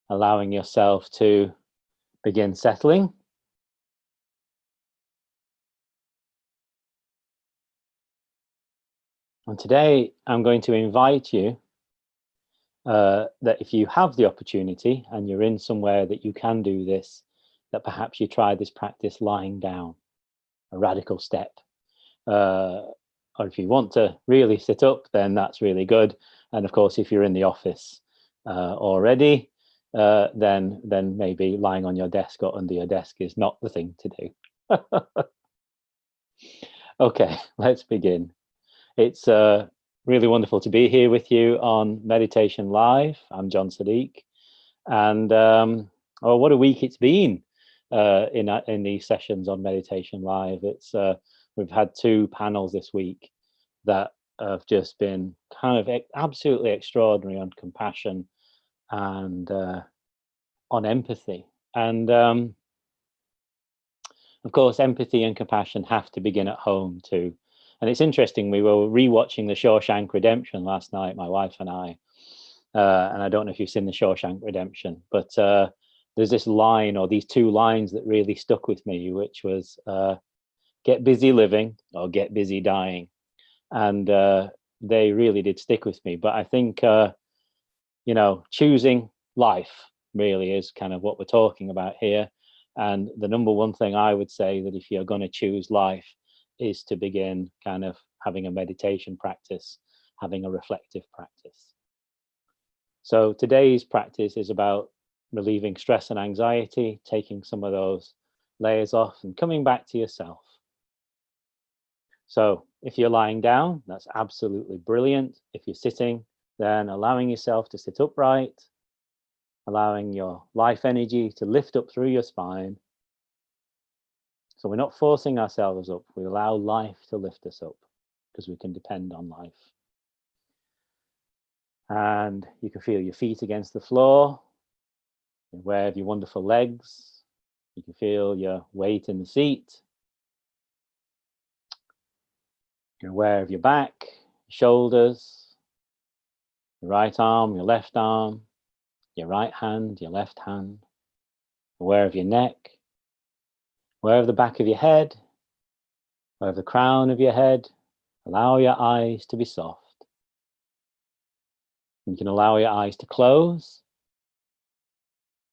allowing yourself to begin settling. And today I'm going to invite you that if you have the opportunity and you're in somewhere that you can do this, that perhaps you try this practice lying down, a radical step. Or if you want to really sit up, then that's really good. And of course, if you're in the office already, then maybe lying on your desk or under your desk is not the thing to do. Okay, let's begin. It's really wonderful to be here with you on Meditation Live. I'm John Sadiq, and what a week it's been in these sessions on Meditation Live. It's we've had 2 panels this week that have just been kind of absolutely extraordinary on compassion and on empathy. And of course, empathy and compassion have to begin at home too. And it's interesting, we were rewatching The Shawshank Redemption last night, my wife and I. And I don't know if you've seen The Shawshank Redemption, but there's this line, or these 2 lines that really stuck with me, which was get busy living or get busy dying. And they really did stick with me. But I think, choosing life really is kind of what we're talking about here. And the number one thing I would say, that if you're going to choose life, is to begin kind of having a meditation practice, having a reflective practice. So today's practice is about relieving stress and anxiety, taking some of those layers off and coming back to yourself. So if you're lying down, that's absolutely brilliant. If you're sitting, then allowing yourself to sit upright, allowing your life energy to lift up through your spine. So we're not forcing ourselves up. We allow life to lift us up because we can depend on life. And you can feel your feet against the floor. You're aware of your wonderful legs. You can feel your weight in the seat. You're aware of your back, your shoulders, your right arm, your left arm, your right hand, your left hand. Aware of your neck. Aware of the back of your head, aware of the crown of your head. Allow your eyes to be soft. You can allow your eyes to close,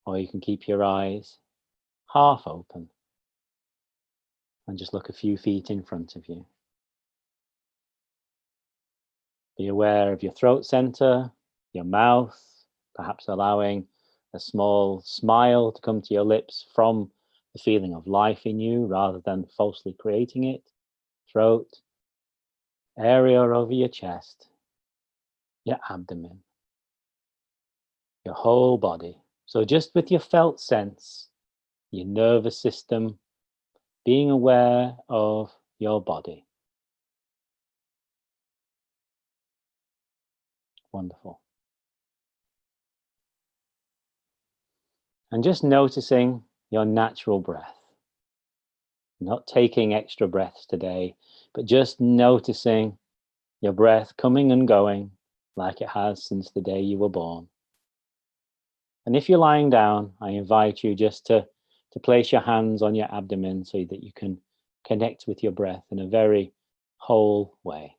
or you can keep your eyes half open and just look a few feet in front of you. Be aware of your throat center, your mouth, perhaps allowing a small smile to come to your lips from the feeling of life in you rather than falsely creating it. Throat, area over your chest, your abdomen, your whole body. So just with your felt sense, your nervous system, being aware of your body. Wonderful. And just noticing your natural breath. Not taking extra breaths today, but just noticing your breath coming and going like it has since the day you were born. And if you're lying down, I invite you just to place your hands on your abdomen so that you can connect with your breath in a very whole way.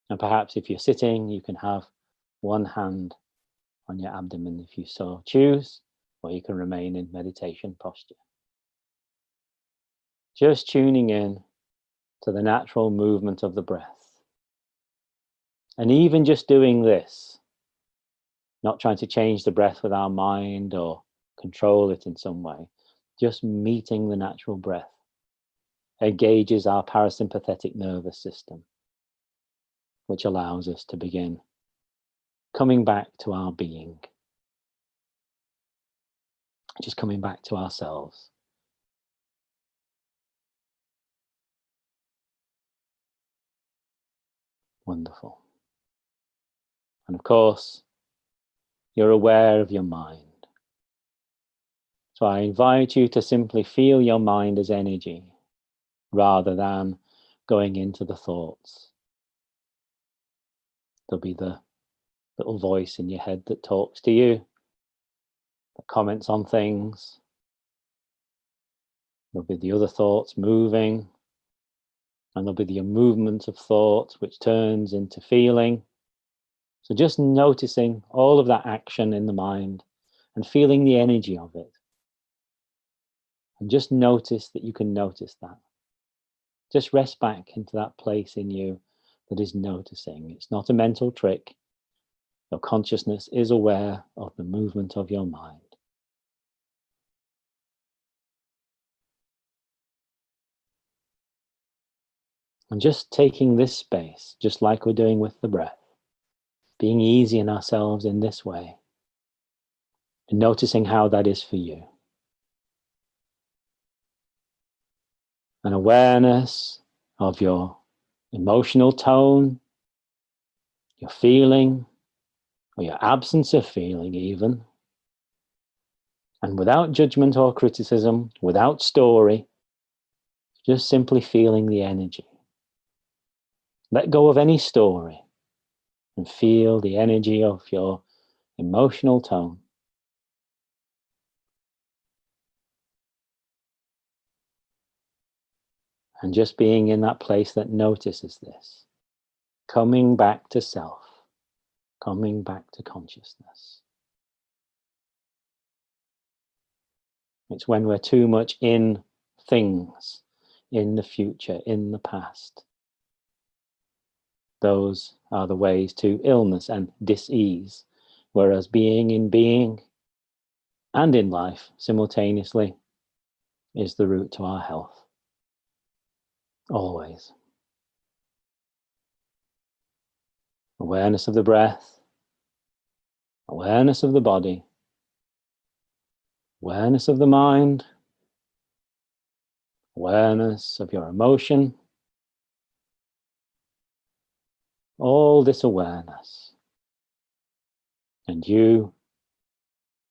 And perhaps if you're sitting, you can have one hand on your abdomen if you so choose, or you can remain in meditation posture. Just tuning in to the natural movement of the breath. And even just doing this, not trying to change the breath with our mind or control it in some way, just meeting the natural breath engages our parasympathetic nervous system, which allows us to begin coming back to our being, just coming back to ourselves. Wonderful. And of course, you're aware of your mind. So I invite you to simply feel your mind as energy rather than going into the thoughts. There'll be the little voice in your head that talks to you, comments on things. There'll be the other thoughts moving, and there'll be the movement of thought which turns into feeling. So just noticing all of that action in the mind and feeling the energy of it. And just notice that you can notice that. Just rest back into that place in you that is noticing. It's not a mental trick. Your consciousness is aware of the movement of your mind. And just taking this space, just like we're doing with the breath, being easy in ourselves in this way, and noticing how that is for you. An awareness of your emotional tone, your feeling, or your absence of feeling even. And without judgment or criticism, without story, just simply feeling the energy. Let go of any story and feel the energy of your emotional tone. And just being in that place that notices this. Coming back to self. Coming back to consciousness. It's when we're too much in things, in the future, in the past. Those are the ways to illness and dis-ease. Whereas being and in life simultaneously is the route to our health. Always. Awareness of the breath, awareness of the body, awareness of the mind, awareness of your emotion. All this awareness. And you,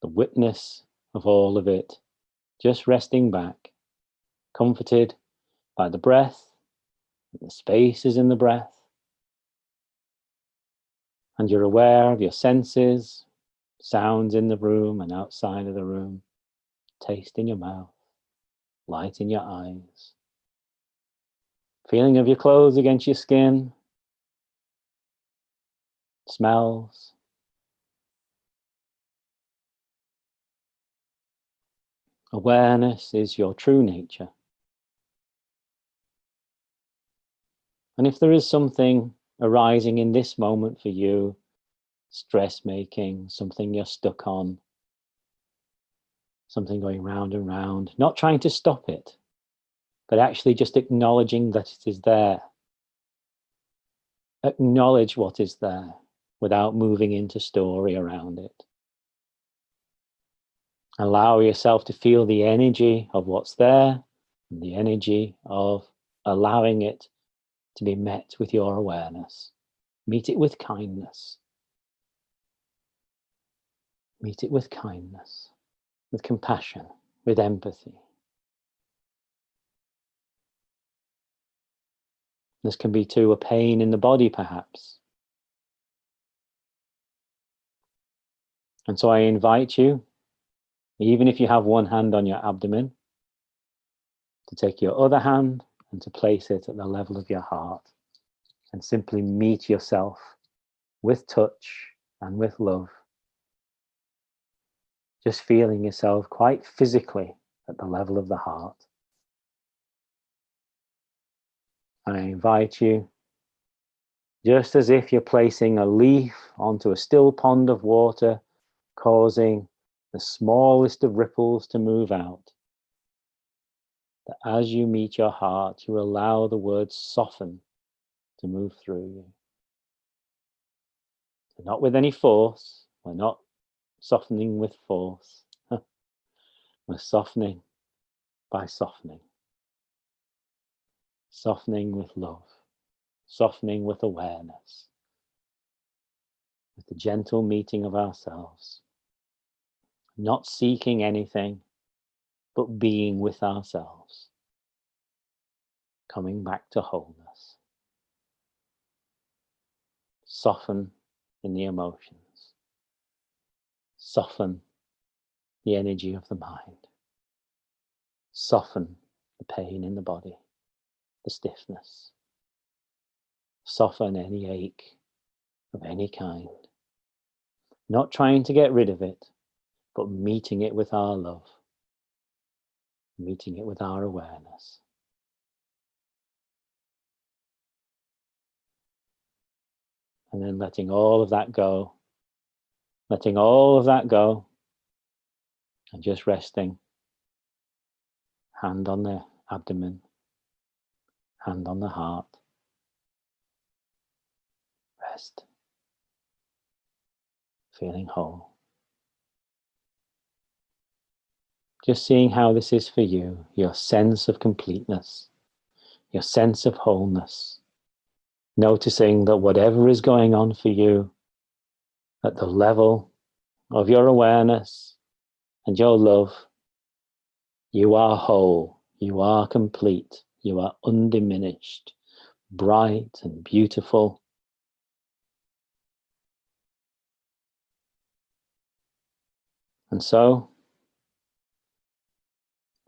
the witness of all of it, just resting back, comforted by the breath, the spaces in the breath. And you're aware of your senses, sounds in the room and outside of the room, taste in your mouth, light in your eyes, feeling of your clothes against your skin, smells. Awareness is your true nature. And if there is something arising in this moment for you, stress making, something you're stuck on, something going round and round, not trying to stop it, but actually just acknowledging that it is there. Acknowledge what is there without moving into story around it. Allow yourself to feel the energy of what's there, and the energy of allowing it to be met with your awareness. Meet it with kindness. Meet it with kindness, with compassion, with empathy. This can be too a pain in the body, perhaps. And so I invite you, even if you have one hand on your abdomen, to take your other hand and to place it at the level of your heart and simply meet yourself with touch and with love. Just feeling yourself quite physically at the level of the heart. And I invite you, just as if you're placing a leaf onto a still pond of water, causing the smallest of ripples to move out, that as you meet your heart, you allow the words soften to move through you. So not with any force, we're not softening with force. We're softening by softening. Softening with love. Softening with awareness. With the gentle meeting of ourselves. Not seeking anything, but being with ourselves. Coming back to wholeness. Soften in the emotions. Soften the energy of the mind. Soften the pain in the body, the stiffness. Soften any ache of any kind. Not trying to get rid of it, but meeting it with our love, meeting it with our awareness. And then letting all of that go, letting all of that go, and just resting. Hand on the abdomen, hand on the heart. Rest. Feeling whole. Just seeing how this is for you, your sense of completeness, your sense of wholeness. Noticing that whatever is going on for you at the level of your awareness and your love, you are whole, you are complete, you are undiminished, bright and beautiful. And so,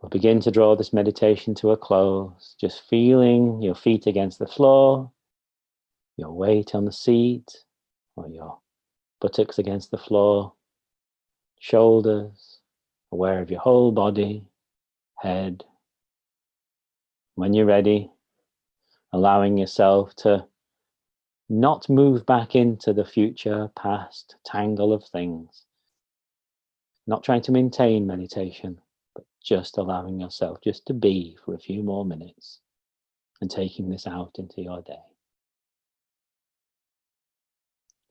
we'll begin to draw this meditation to a close, just feeling your feet against the floor, your weight on the seat, or your buttocks against the floor, shoulders, aware of your whole body, head. When you're ready, allowing yourself to not move back into the future, past tangle of things. Not trying to maintain meditation, but just allowing yourself just to be for a few more minutes and taking this out into your day.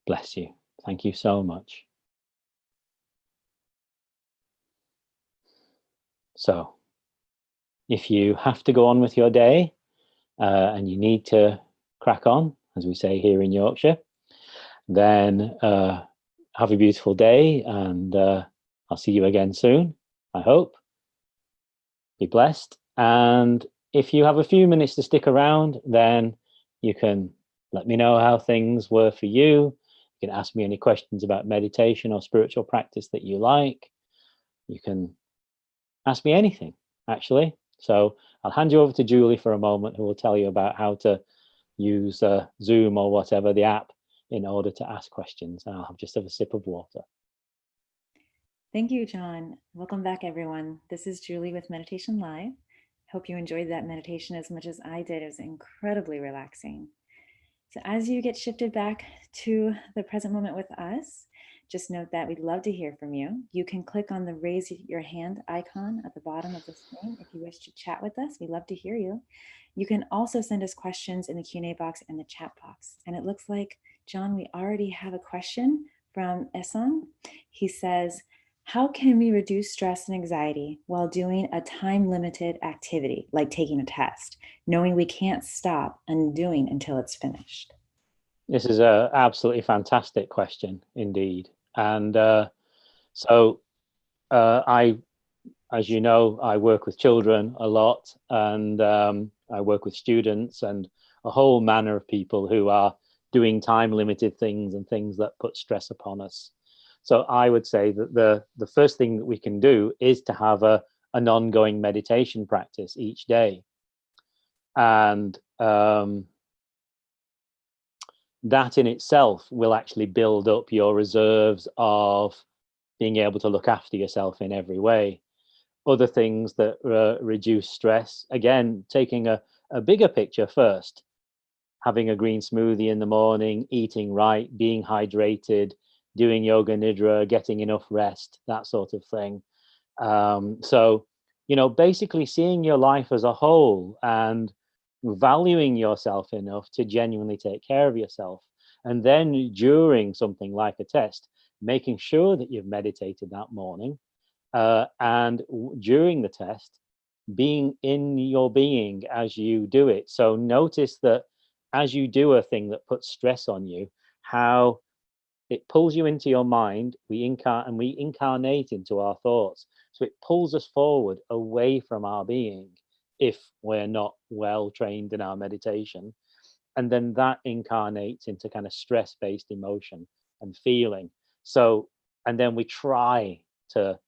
Bless you. Thank you so much. So, if you have to go on with your day and you need to crack on, as we say here in Yorkshire, then have a beautiful day, and I'll see you again soon, I hope. Be blessed. And if you have a few minutes to stick around, then you can let me know how things were for you. You can ask me any questions about meditation or spiritual practice that you like. You can ask me anything, actually. So I'll hand you over to Julie for a moment, who will tell you about how to use Zoom or whatever, the app, in order to ask questions. And I'll just have a sip of water. Thank you, John. Welcome back, everyone. This is Julie with Meditation Live. Hope you enjoyed that meditation as much as I did. It was incredibly relaxing. So as you get shifted back to the present moment with us, just note that we'd love to hear from you. You can click on the raise your hand icon at the bottom of the screen if you wish to chat with us. We'd love to hear you. You can also send us questions in the Q&A box and the chat box. And it looks like, John, we already have a question from Esong. He says, how can we reduce stress and anxiety while doing a time-limited activity, like taking a test, knowing we can't stop undoing until it's finished? This is an absolutely fantastic question indeed. And so I, as you know, I work with children a lot, and I work with students and a whole manner of people who are doing time-limited things and things that put stress upon us. So I would say that the first thing that we can do is to have an ongoing meditation practice each day. And that in itself will actually build up your reserves of being able to look after yourself in every way. Other things that reduce stress, again, taking a bigger picture first, having a green smoothie in the morning, eating right, being hydrated, doing yoga nidra, getting enough rest, that sort of thing. So, basically seeing your life as a whole and valuing yourself enough to genuinely take care of yourself. And then during something like a test, making sure that you've meditated that morning. And during the test, being in your being as you do it. So notice that as you do a thing that puts stress on you, how it pulls you into your mind. We incarnate into our thoughts. So it pulls us forward away from our being if we're not well trained in our meditation. And then that incarnates into kind of stress-based emotion and feeling. So, and then we try to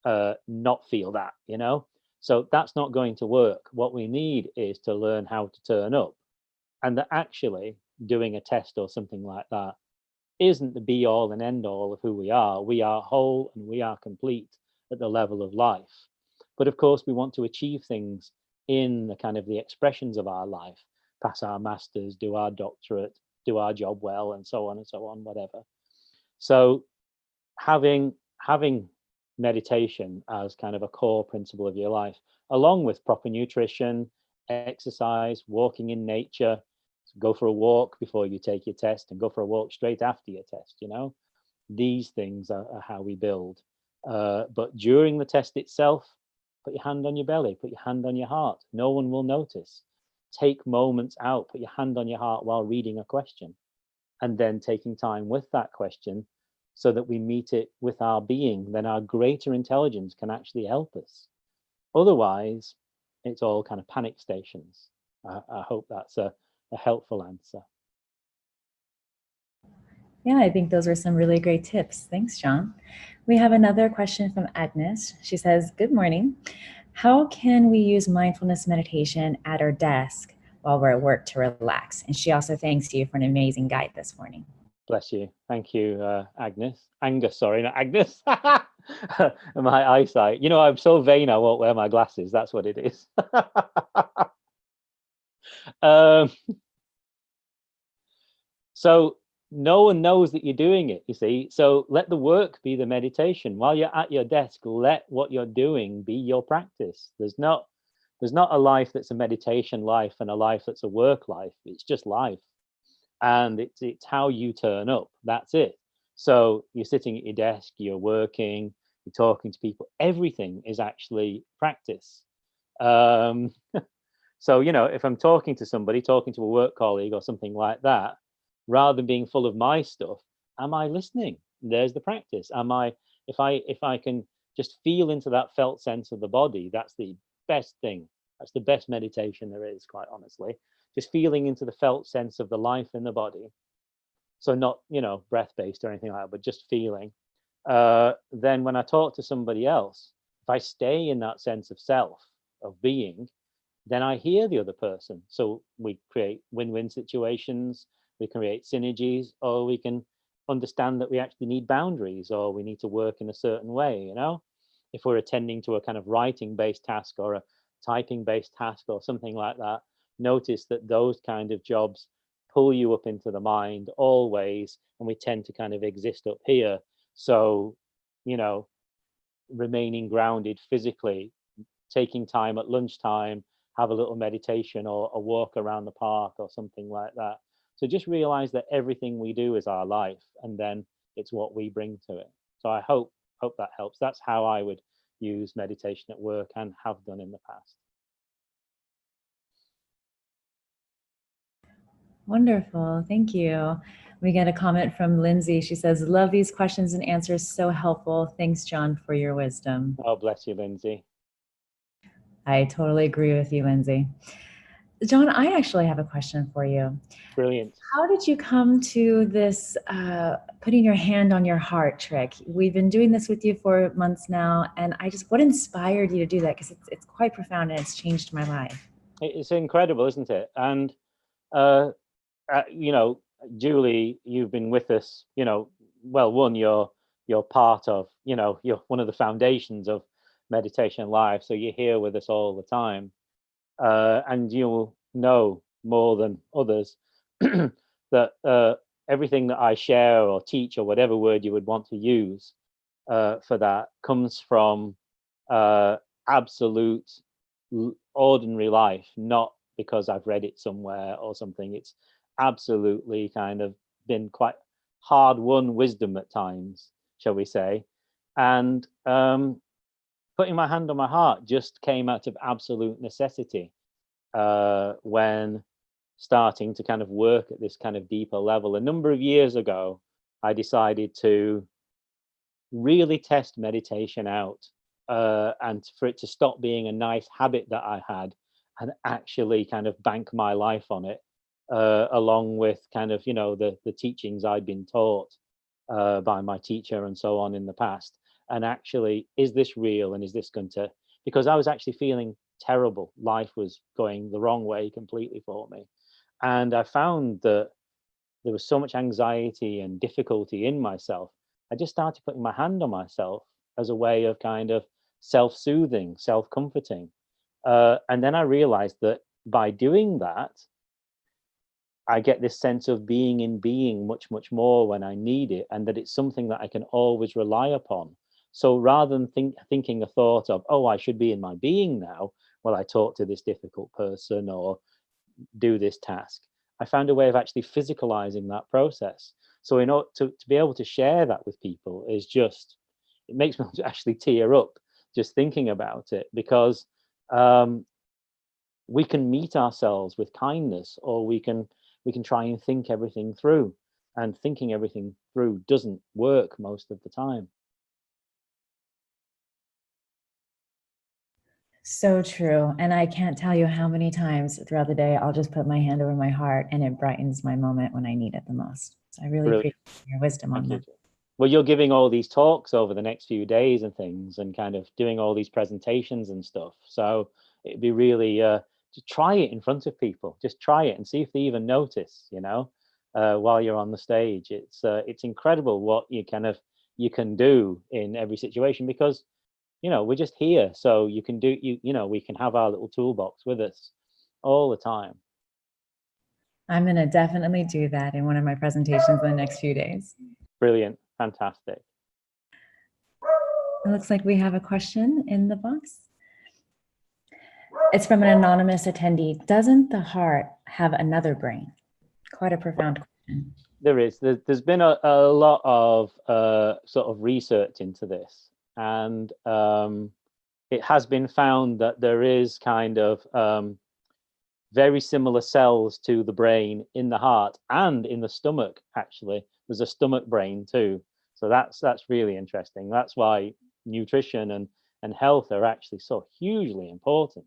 not feel that, you know? So that's not going to work. What we need is to learn how to turn up. And that actually doing a test or something like that isn't the be all and end all of who we are. We are whole and we are complete at the level of life. But of course, we want to achieve things in the kind of the expressions of our life, pass our masters, do our doctorate, do our job well, and so on, whatever. So having meditation as kind of a core principle of your life, along with proper nutrition, exercise, walking in nature, go for a walk before you take your test and go for a walk straight after your test, you know, these things are how we build. But during the test itself, put your hand on your belly, put your hand on your heart. No one will notice. Take moments out, put your hand on your heart while reading a question, and then taking time with that question so that we meet it with our being, then our greater intelligence can actually help us. Otherwise, it's all kind of panic stations. I hope that's a helpful answer. Yeah, I think those were some really great tips. Thanks, John. We have another question from Agnes. She says, "Good morning. How can we use mindfulness meditation at our desk while we're at work to relax?" And she also thanks you for an amazing guide this morning. Bless you. Thank you, Agnes. Angus, sorry, not Agnes. My eyesight. You know, I'm so vain I won't wear my glasses. That's what it is. um, so no one knows that you're doing it, you see. So let the work be the meditation. While you're at your desk, let what you're doing be your practice. There's not a life that's a meditation life and a life that's a work life. It's just life. And it's how you turn up. That's it. So you're sitting at your desk, you're working, you're talking to people. Everything is actually practice. Um, so if I'm talking to somebody, talking to a work colleague or something like that, rather than being full of my stuff, am I listening? There's the practice. Am I? If I can just feel into that felt sense of the body, that's the best thing. That's the best meditation there is, quite honestly. Just feeling into the felt sense of the life in the body. So not breath based or anything like that, but just feeling. Then when I talk to somebody else, if I stay in that sense of self, of being, then I hear the other person. So we create win-win situations, we create synergies, or we can understand that we actually need boundaries or we need to work in a certain way, If we're attending to a kind of writing-based task or a typing-based task or something like that, notice that those kind of jobs pull you up into the mind always, and we tend to kind of exist up here. So, you know, remaining grounded physically, taking time at lunchtime, have a little meditation or a walk around the park or something like that. So just realize that everything we do is our life, and then it's what we bring to it. So I hope that helps. That's how I would use meditation at work and have done in the past. Wonderful. Thank you. We get a comment from Lindsay. She says, "Love these questions and answers. So helpful. Thanks, John, for your wisdom." Oh, bless you, Lindsay. I totally agree with you, Lindsay. John, I actually have a question for you. Brilliant. How did you come to this putting your hand on your heart trick? We've been doing this with you for months now, and what inspired you to do that? Because it's quite profound and it's changed my life. It's incredible, isn't it? And uh, Julie, you've been with us. Well, one, you're part of. You're one of the foundations of Meditation Live, so you're here with us all the time, and you'll know more than others that everything that I share or teach or whatever word you would want to use for that comes from uh, absolute ordinary life, not because I've read it somewhere or something. It's absolutely kind of been quite hard won wisdom at times, shall we say. And putting my hand on my heart just came out of absolute necessity when starting to kind of work at this kind of deeper level. A number of years ago, I decided to really test meditation out, and for it to stop being a nice habit that I had and actually kind of bank my life on it, along with kind of the teachings I'd been taught by my teacher and so on in the past. and actually, is this real, and is this going to, because I was actually feeling terrible. Life was going the wrong way completely for me. And I found that there was so much anxiety and difficulty in myself. I just started putting my hand on myself as a way of kind of self-soothing, self-comforting. And then I realized that by doing that, I get this sense of being in being much, much more when I need it, and that it's something that I can always rely upon. So rather than thinking a thought of, oh, I should be in my being now while I talk to this difficult person or do this task, I found a way of actually physicalizing that process. So in order to be able to share that with people is just, it makes me actually tear up just thinking about it, because um, we can meet ourselves with kindness, or we can try and think everything through, and thinking everything through doesn't work most of the time. So true. And I can't tell you how many times throughout the day I'll just put my hand over my heart and it brightens my moment when I need it the most. So I really Brilliant. appreciate your wisdom on Thank you. that. Well, you're giving all these talks over the next few days and things, and kind of doing all these presentations and stuff. So it'd be really to try it in front of people. Just try it and see if they even notice. While you're on the stage, it's incredible what you can do in every situation, because we're just here. So you can do we can have our little toolbox with us all the time. I'm going to definitely do that in one of my presentations in the next few days. Brilliant. Fantastic. It looks like we have a question in the box. It's from an anonymous attendee. Doesn't the heart have another brain? Quite a profound question. There's been a lot of sort of research into this, and it has been found that there is kind of very similar cells to the brain in the heart and in the stomach. Actually, there's a stomach brain too, so that's really interesting. That's why nutrition and health are actually so hugely important,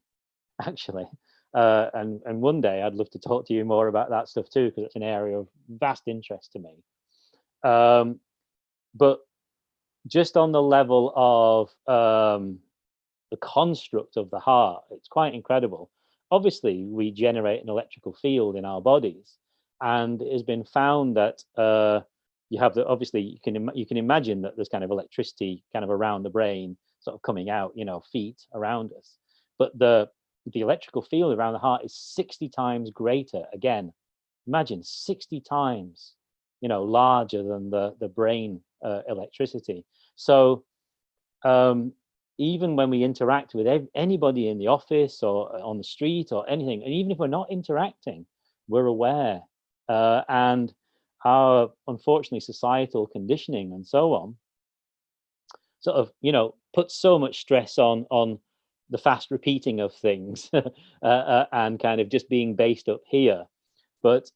actually. And one day I'd love to talk to you more about that stuff too, because it's an area of vast interest to me. But just on the level of the construct of the heart, it's quite incredible. Obviously, we generate an electrical field in our bodies, and it has been found that you have obviously you can imagine that there's kind of electricity kind of around the brain, sort of coming out, feet around us, but the electrical field around the heart is 60 times greater. Again, imagine 60 times, larger than the brain electricity. So even when we interact with anybody in the office or on the street or anything, and even if we're not interacting, we're aware. And our, unfortunately, societal conditioning and so on sort of, puts so much stress on the fast repeating of things and kind of just being based up here. But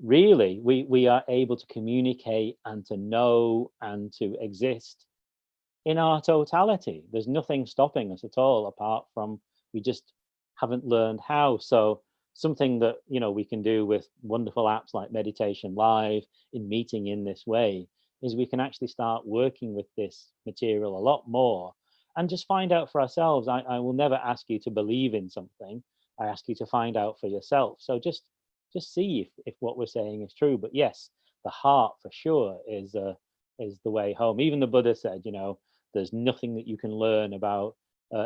really, we are able to communicate and to know and to exist in our totality. There's nothing stopping us at all, apart from we just haven't learned how. So something that we can do with wonderful apps like Meditation.live, in meeting in this way, is we can actually start working with this material a lot more and just find out for ourselves. I will never ask you to believe in something. I ask you to find out for yourself. So just see if what we're saying is true. But yes, the heart for sure is the way home. Even the Buddha said, there's nothing that you can learn about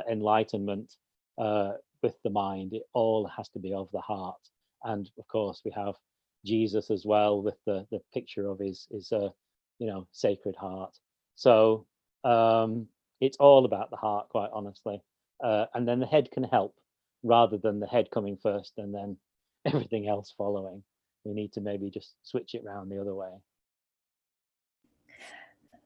enlightenment with the mind. It all has to be of the heart. And of course, we have Jesus as well, with the picture of his sacred heart. So it's all about the heart, quite honestly. And then the head can help, rather than the head coming first and then everything else following. We need to maybe just switch it around the other way.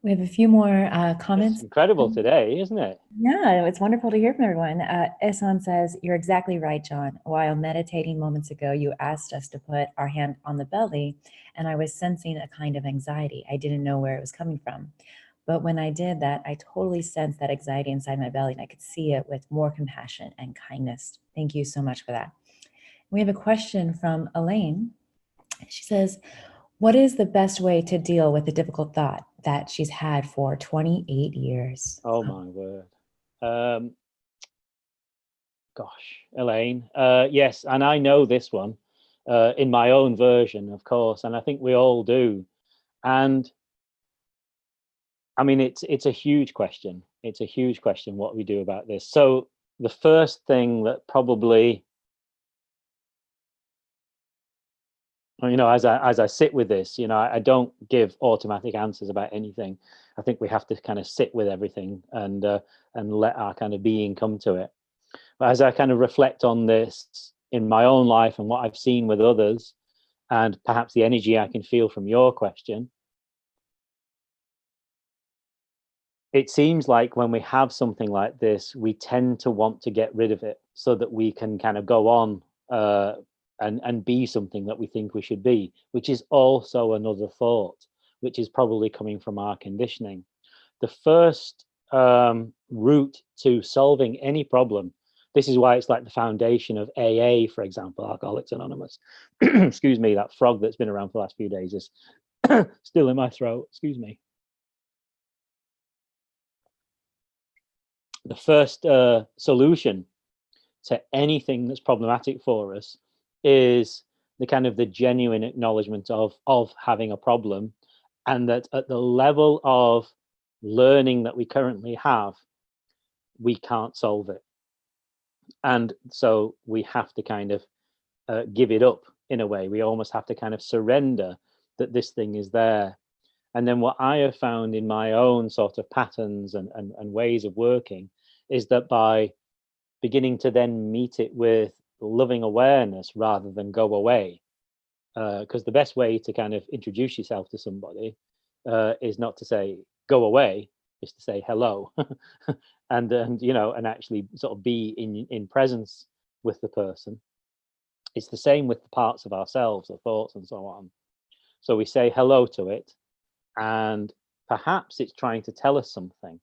We have a few more comments. It's incredible today, isn't it? Yeah, it's wonderful to hear from everyone. Ehsan says, you're exactly right, John. While meditating moments ago, you asked us to put our hand on the belly, and I was sensing a kind of anxiety. I didn't know where it was coming from. But when I did that, I totally sensed that anxiety inside my belly, and I could see it with more compassion and kindness. Thank you so much for that. We have a question from Elaine. She says, what is the best way to deal with a difficult thought? that she's had for 28 years. Oh my word. Gosh, Elaine. Yes, and I know this one in my own version, of course, and I think we all do. And I mean, it's a huge question. It's a huge question what we do about this. So the first thing that probably, as I sit with this, I don't give automatic answers about anything. I think we have to kind of sit with everything and let our kind of being come to it. But as I kind of reflect on this in my own life and what I've seen with others, and perhaps the energy I can feel from your question, it seems like when we have something like this, we tend to want to get rid of it so that we can kind of go on and be something that we think we should be, which is also another thought, which is probably coming from our conditioning. The first route to solving any problem, this is why it's like the foundation of AA, for example, Alcoholics Anonymous. Excuse me, that frog that's been around for the last few days is still in my throat. Excuse me. The first solution to anything that's problematic for us is the kind of the genuine acknowledgement of having a problem, and that at the level of learning that we currently have, we can't solve it. And so we have to kind of give it up in a way. We almost have to kind of surrender that this thing is there. And then what I have found in my own sort of patterns and ways of working is that by beginning to then meet it with loving awareness rather than go away, because the best way to kind of introduce yourself to somebody is not to say go away, is to say hello, and actually sort of be in presence with the person. It's the same with the parts of ourselves, the thoughts and so on. So we say hello to it, and perhaps it's trying to tell us something,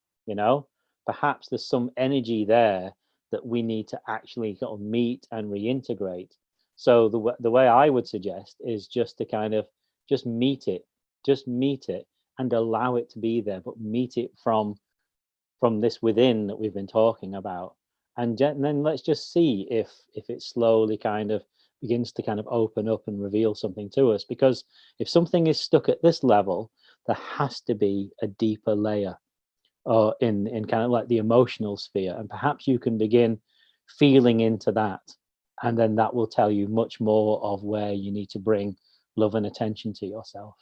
perhaps there's some energy there that we need to actually sort of meet and reintegrate. So the way I would suggest is just to kind of just meet it and allow it to be there, but meet it from this within that we've been talking about. And then let's just see if it slowly kind of begins to kind of open up and reveal something to us. Because if something is stuck at this level, there has to be a deeper layer, or in kind of like the emotional sphere, and perhaps you can begin feeling into that, and then that will tell you much more of where you need to bring love and attention to yourself.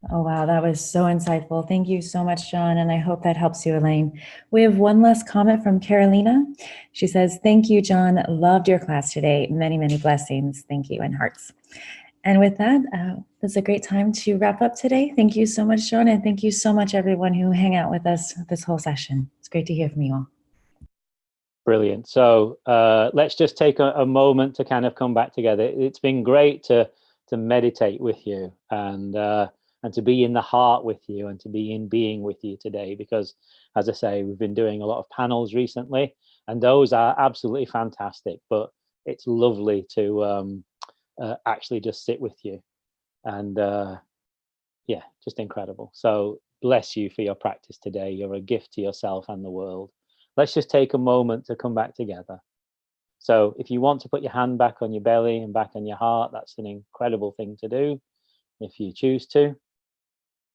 Oh, wow. That was so insightful. Thank you so much, John. And I hope that helps you, Elaine. We have one last comment from Carolina. She says, thank you, John. Loved your class today. Many, many blessings. Thank you, and hearts. And with that, that's a great time to wrap up today. Thank you so much, John. And thank you so much, everyone who hang out with us this whole session. It's great to hear from you all. Brilliant. So let's just take a moment to kind of come back together. It's been great to meditate with you and to be in the heart with you and to be in being with you today, because as I say, we've been doing a lot of panels recently, and those are absolutely fantastic, but it's lovely to actually just sit with you, and yeah, just incredible. So bless you for your practice today. You're a gift to yourself and the world. Let's just take a moment to come back together. So if you want to put your hand back on your belly and back on your heart, that's an incredible thing to do if you choose to.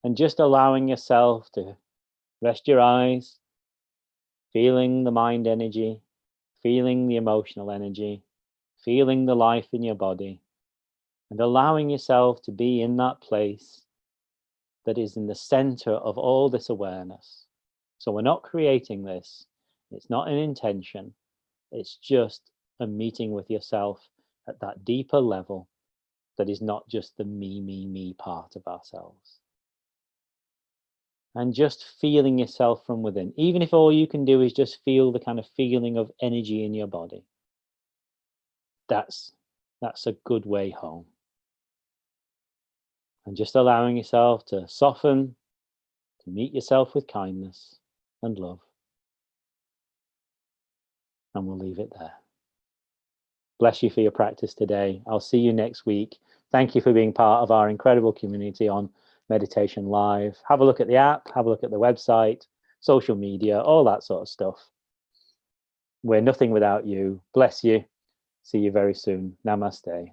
And just allowing yourself to rest your eyes, feeling the mind energy, feeling the emotional energy, feeling the life in your body, and allowing yourself to be in that place that is in the center of all this awareness. So we're not creating this. It's not an intention. It's just a meeting with yourself at that deeper level that is not just the me part of ourselves. And just feeling yourself from within, even if all you can do is just feel the kind of feeling of energy in your body. That's a good way home. And just allowing yourself to soften, to meet yourself with kindness and love. And we'll leave it there. Bless you for your practice today. I'll see you next week. Thank you for being part of our incredible community on Meditation Live. Have a look at the app, have a look at the website, social media, all that sort of stuff. We're nothing without you. Bless you. See you very soon. Namaste.